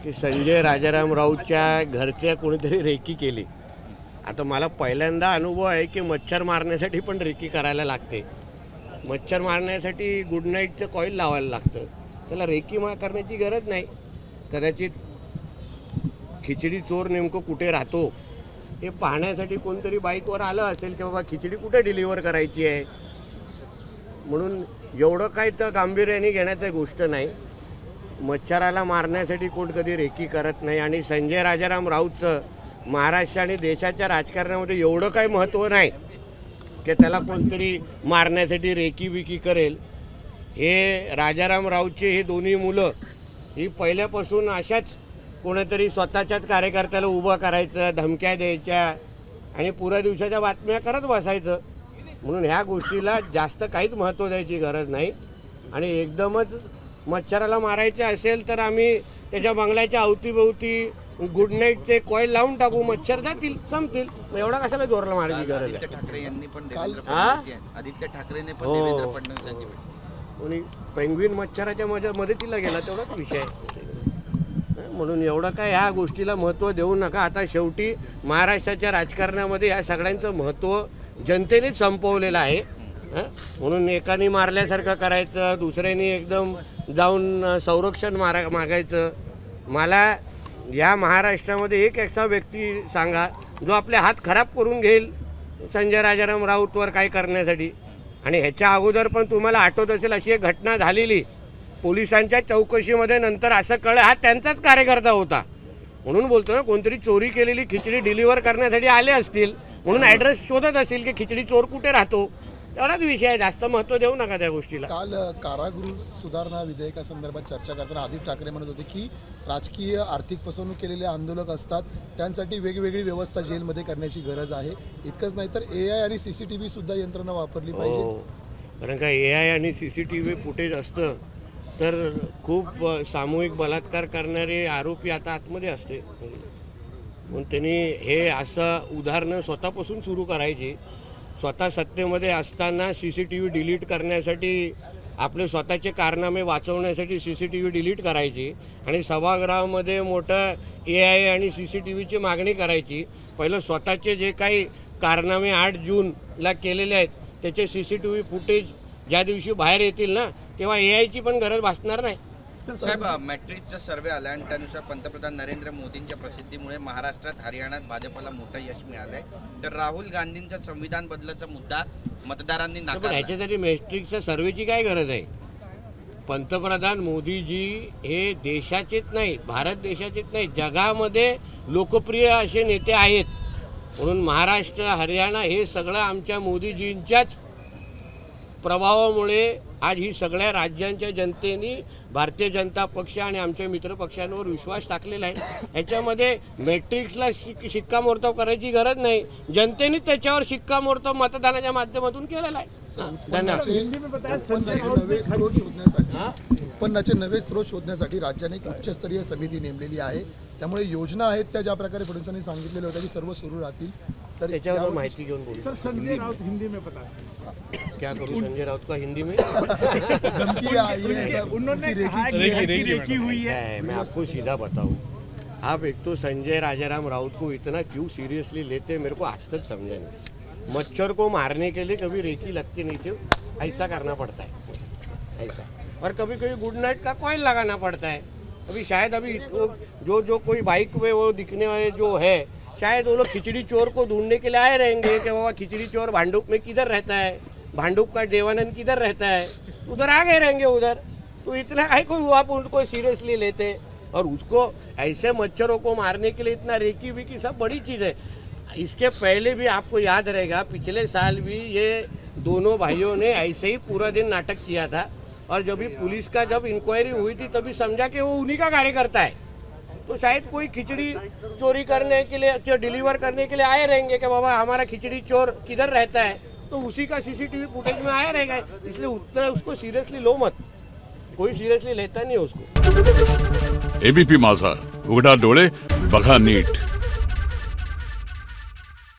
की संजय राजाराम राऊतच्या घरच्या कोणीतरी रेकी केली. आता मला पहिल्यांदा अनुभव आहे की मच्छर मारण्यासाठी पण रेकी करायला लागते. मच्छर मारण्यासाठी गुड नाईटचं कॉईल लावायला लागतं, त्याला रेकी करण्याची गरज नाही. कदाचित खिचडी चोर नेमकं कुठे राहतो हे पाहण्यासाठी कोणतरी बाईकवर आलं असेल की बाबा खिचडी कुठे डिलिव्हर करायची आहे, म्हणून एवढं काही तर गांभीर्याने घेण्याची गोष्ट नाही. मच्छराला मारण्यासाठी कोण कधी रेकी करत नाही. आणि संजय राजाराम राऊतचं महाराष्ट्र आणि देशाच्या राजकारणामध्ये एवढं काही महत्त्व नाही की त्याला कोणतरी मारण्यासाठी रेकी विकी करेल. हे राजाराम राऊतचे हे दोन्ही मुलं ही पहिल्यापासून अशाच कोणीतरी स्वतःच्याच कार्यकर्त्याला उभं करायचं, धमक्या द्यायच्या आणि पुऱ्या दिवसाच्या बातम्या करत बसायचं. म्हणून ह्या गोष्टीला जास्त काहीच महत्त्व द्यायची गरज नाही. आणि एकदमच मच्छराला मारायचे असेल तर आम्ही त्याच्या बंगल्याच्या अवतीभोवती गुड नाईटचे कॉईल लावून टाकू, मच्छर जातील, संपतील. एवढा कशाला जोराला मारायची गरज आहे. ठाकरे यांनी पण आदित्य ठाकरेने पण हो, फडणवीसांची कोणी पेंग्विन मच्छराच्या मदतीला गेला तेवढाच विषय. म्हणून एवढं काय ह्या गोष्टीला महत्त्व देऊ नका. आता शेवटी महाराष्ट्राच्या राजकारणामध्ये या सगळ्यांचं महत्त्व जनतेनेच संपवलेलं आहे. म्हणून एकाने मारल्यासारखं करायचं, दुसऱ्याने एकदम जाऊन संरक्षण मागायचं. मला या महाराष्ट्रामध्ये एक असा व्यक्ती सांगा जो आपले हात खराब करून घेईल संजय राजाराम राऊतवर काय करण्यासाठी. आणि ह्याच्या अगोदर पण तुम्हाला आठवत असेल अशी एक घटना झालेली, पोलिसांच्या चौकशीमध्ये नंतर असं कळलं हा त्यांचाच कार्यकर्ता होता. म्हणून बोलतो ना, कोणतरी चोरी केलेली खिचडी डिलिव्हर करण्यासाठी आले असतील, म्हणून ॲड्रेस शोधत असेल की खिचडी चोर कुठे राहतो. एवढाच विषय आहे, जास्त महत्त्व देऊ नका त्या गोष्टीला. काल कारागृह सुधारणा विधेयकासंदर्भात चर्चा करताना आदित्य ठाकरे म्हणत होते की राजकीय आर्थिक फसवणूक केलेले आंदोलक असतात, त्यांसाठी वेगवेगळी व्यवस्था जेलमध्ये करण्याची गरज आहे. इतकंच नाही तर AI आणि CCTV सुद्धा यंत्रणा वापरली पाहिजे. कारण का AI आणि CCTV फुटेज असतं तर खूप सामूहिक बलात्कार करणारे आरोपी आता आतमध्ये असते. म्हणून त्यांनी हे असं उदाहरणं स्वतःपासून सुरू करायची. स्वतः सत्तेमध्ये असताना CCTV डिलीट करण्यासाठी, आपले स्वतःचे कारनामे वाचवण्यासाठी CCTV डिलीट करायची आणि सभागृहामध्ये मोठं AI आणि CCTVची मागणी करायची. पहिलं स्वतःचे जे काही कारनामे 8 जूनला केलेले आहेत त्याचे CCTV फुटेज ज्या दिवशी बाहेर येतील ना तेव्हा AIची पण गरज भासणार नाही. साहेब, मॅट्रिक्सचा सर्वे आला आणि त्यानुसार पंतप्रधान नरेंद्र मोदींच्या प्रसिद्धीमुळे महाराष्ट्रात, हरियाणात भाजपला मोठं यश मिळालंय. तर राहुल गांधींचा संविधान बदलाचा मुद्दा मतदारांनी नाकारला. ह्याच्यासाठी मॅट्रिक्सच्या सर्वेची काय गरज आहे. पंतप्रधान मोदीजी हे देशाचेच नाही, भारत देशाचेच नाही, जगामध्ये लोकप्रिय असे नेते आहेत. म्हणून महाराष्ट्र, हरियाणा हे सगळं आमच्या मोदीजींच्याच प्रभावामुळे आज ही सगळ्या राज्यांच्या जनतेने भारतीय जनता पक्ष आणि आमच्या मित्रपक्षांवर विश्वास टाकलेला आहे. ह्याच्यामध्ये मॅट्रिक्सला शिक्कामोर्तब करायची गरज नाही, जनतेने त्याच्यावर शिक्कामोर्तब मतदानाच्या माध्यमातून केलेला आहे. उत्पन्नाचे नवे स्रोत शोधण्यासाठी राज्याने एक उच्चस्तरीय समिती नेमलेली आहे. त्यामुळे योजना आहेत त्या ज्या प्रकारे फडणवीसांनी सांगितलेल्या होत्या की सर्व सुरू राहतील. तर त्याच्यावर माहिती घेऊन बोलू. सर, संजय राउत हिंदी में बता क्या करूँ संजय राउत का हिंदी में? धमकी आई है, ऐसा उन्होंने उनकी कहा रेकी है की है. कि रेकी हुई है. मैं आपको सीधा बताऊं, आप एक तो संजय राजाराम राउत को इतना क्यों सीरियसली लेते हैं मेरे को आज तक समझा नहीं. मच्छर को मारने के लिए कभी रेकी लगती नहीं थी, ऐसा करना पड़ता है ऐसा. और कभी कभी गुड नाइट का कॉइल लगाना पड़ता है. अभी शायद अभी जो कोई बाइक में वो दिखने वाले जो है, शायद वो लोग खिचड़ी चोर को ढूंढने के लिए आए रहेंगे कि बाबा खिचड़ी चोर भांडुप में किधर रहता है, भांडुप का देवानंद किधर रहता है, उधर आ गए रहेंगे उधर. तो इतना है कोई आप उनको सीरियसली लेते. और उसको ऐसे मच्छरों को मारने के लिए इतना रेकी विकी सब बड़ी चीज़ है. इसके पहले भी आपको याद रहेगा, पिछले साल भी ये दोनों भाइयों ने ऐसे ही पूरा दिन नाटक किया था. और जब भी पुलिस का जब इंक्वायरी हुई थी तभी समझा कि वो उन्हीं का कार्यकर्ता है. तो शायद कोई खिचड़ी चोरी करने के लिए, डिलीवर करने के लिए आए रहेंगे कि बाबा हमारा खिचड़ी चोर किधर रहता है, तो उसी का CCTV फुटेज में आया रहेगा. इसलिए उतना उसको सीरियसली लो मत, कोई सीरियसली लेता नहीं उसको. ABP माझा, उघडा डोळे बघा नीट.